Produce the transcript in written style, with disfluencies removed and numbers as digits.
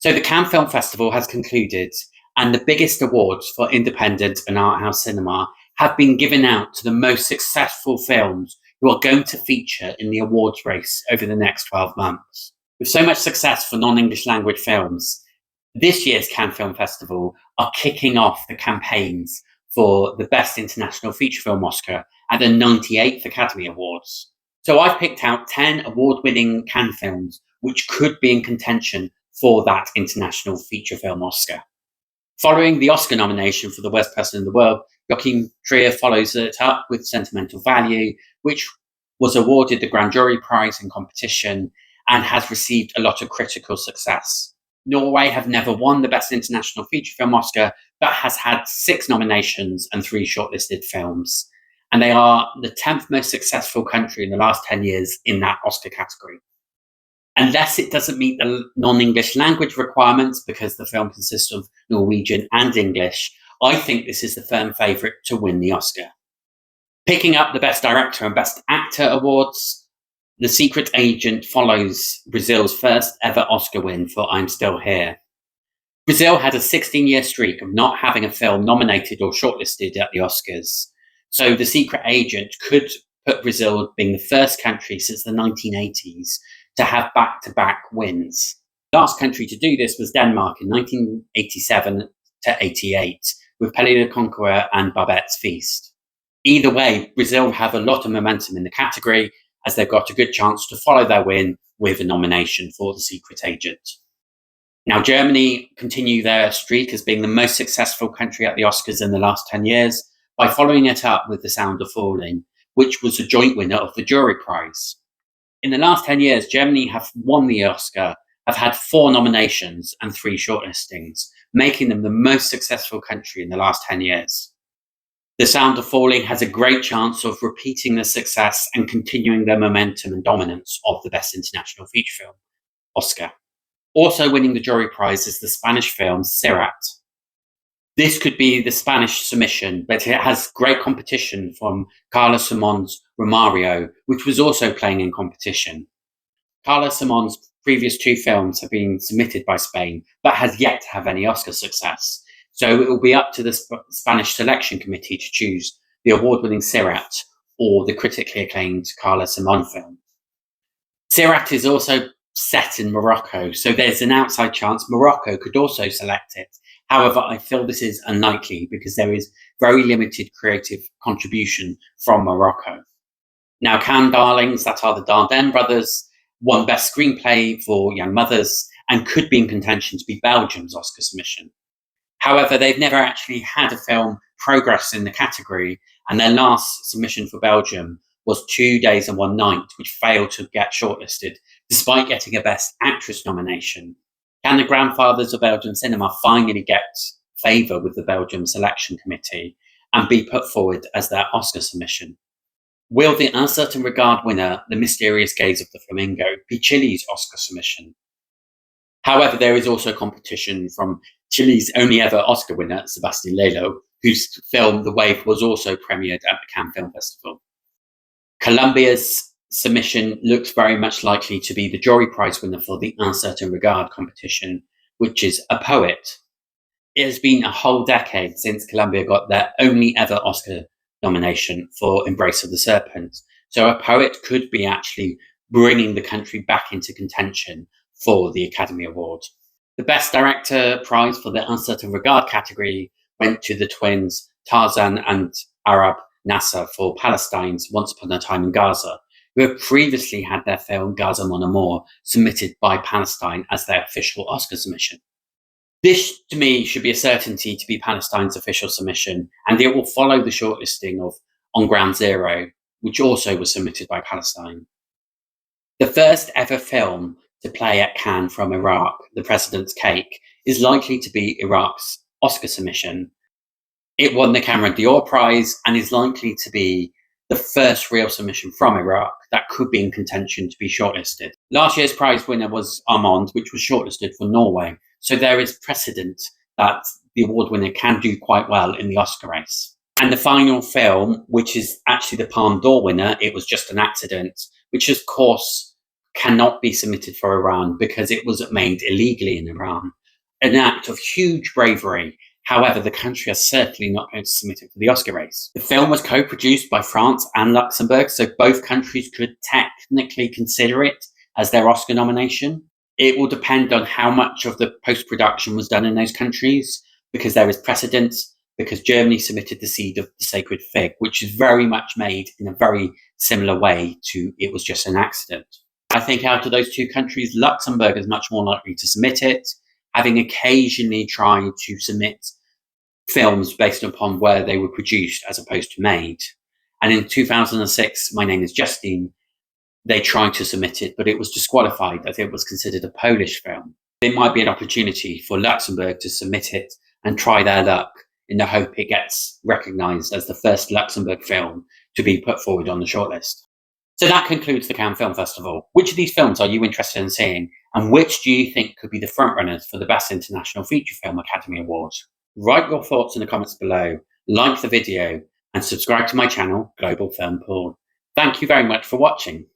So the Cannes Film Festival has concluded, and the biggest awards for independent and art house cinema have been given out to the most successful films who are going to feature in the awards race over the next 12 months. With so much success for non-English language films, this year's Cannes Film Festival are kicking off the campaigns for the Best International Feature Film Oscar at the 98th Academy Awards. So I've picked out 10 award-winning Cannes films which could be in contention for that International Feature Film Oscar. Following the Oscar nomination for The Worst Person in the World, Joachim Trier follows it up with Sentimental Value, which was awarded the Grand Jury Prize in competition and has received a lot of critical success. Norway have never won the Best International Feature Film Oscar, but has had 6 nominations and 3 shortlisted films. And they are the 10th most successful country in the last 10 years in that Oscar category. Unless it doesn't meet the non-English language requirements, because the film consists of Norwegian and English, I think this is the firm favourite to win the Oscar. Picking up the Best Director and Best Actor awards, The Secret Agent follows Brazil's first ever Oscar win for I'm Still Here. Brazil had a 16-year streak of not having a film nominated or shortlisted at the Oscars. So The Secret Agent could put Brazil being the first country since the 1980s to have back-to-back wins. The last country to do this was Denmark in 1987 to 88, with Pelé the Conqueror and Barbette's Feast. Either way, Brazil have a lot of momentum in the category, as they've got a good chance to follow their win with a nomination for The Secret Agent. Now, Germany continue their streak as being the most successful country at the Oscars in the last 10 years by following it up with The Sound of Falling, which was a joint winner of the Jury Prize. In the last 10 years, Germany have won the Oscar, have had 4 nominations and 3 shortlistings, making them the most successful country in the last 10 years. The Sound of Falling has a great chance of repeating the success and continuing their momentum and dominance of the Best International Feature Film Oscar. Also winning the Jury Prize is the Spanish film Sirat. This could be the Spanish submission, but it has great competition from Carlos Simon's Romario, which was also playing in competition. Carlos Simon's previous 2 films have been submitted by Spain, but has yet to have any Oscar success. So it will be up to the Spanish selection committee to choose the award-winning Sirat or the critically acclaimed Carlos Simon film. Sirat is also set in Morocco, so there's an outside chance Morocco could also select it. However, I feel this is unlikely because there is very limited creative contribution from Morocco. Now, Cannes darlings, that are the Dardenne brothers, won Best Screenplay for Young Mothers and could be in contention to be Belgium's Oscar submission. However, they've never actually had a film progress in the category, and their last submission for Belgium was 2 Days and One Night, which failed to get shortlisted, despite getting a Best Actress nomination. Can the grandfathers of Belgian cinema finally get favour with the Belgium selection committee and be put forward as their Oscar submission? Will the Uncertain Regard winner, The Mysterious Gaze of the Flamingo, be Chile's Oscar submission? However, there is also competition from Chile's only ever Oscar winner, Sebastián Lelio, whose film The Wave was also premiered at the Cannes Film Festival. Colombia's submission looks very much likely to be the Jury Prize winner for the Uncertain Regard competition, which is A Poet. It has been a whole decade since Colombia got their only ever Oscar nomination for Embrace of the Serpent, so A Poet could be actually bringing the country back into contention for the Academy Award. The Best Director prize for the Uncertain Regard category went to the twins Tarzan and Arab Nasser for Palestine's Once Upon a Time in Gaza, who have previously had their film Gaza Mon Amour submitted by Palestine as their official Oscar submission. This, to me, should be a certainty to be Palestine's official submission, and it will follow the shortlisting of On Ground Zero, which also was submitted by Palestine. The first ever film to play at Cannes from Iraq, The President's Cake, is likely to be Iraq's Oscar submission. It won the Cameron Dior Prize and is likely to be the first real submission from Iraq that could be in contention to be shortlisted. Last year's prize winner was Armand, which was shortlisted for Norway, so there is precedent that the award winner can do quite well in the Oscar race. And the final film, which is actually the Palme d'Or winner, It Was Just an Accident, which of course cannot be submitted for Iran because it was made illegally in Iran. An act of huge bravery. However, the country is certainly not going to submit it for the Oscar race. The film was co-produced by France and Luxembourg, so both countries could technically consider it as their Oscar nomination. It will depend on how much of the post-production was done in those countries, because there is precedence, because Germany submitted The Seed of the Sacred Fig, which is very much made in a very similar way to It Was Just an Accident. I think out of those two countries, Luxembourg is much more likely to submit it, having occasionally tried to submit films based upon where they were produced as opposed to made. And in 2006, My Name is Justine, they tried to submit it, but it was disqualified as it was considered a Polish film. It might be an opportunity for Luxembourg to submit it and try their luck in the hope it gets recognised as the first Luxembourg film to be put forward on the shortlist. So that concludes the Cannes Film Festival. Which of these films are you interested in seeing, and which do you think could be the frontrunners for the Best International Feature Film Academy Awards? Write your thoughts in the comments below, like the video, and subscribe to my channel, Global Film Pool. Thank you very much for watching.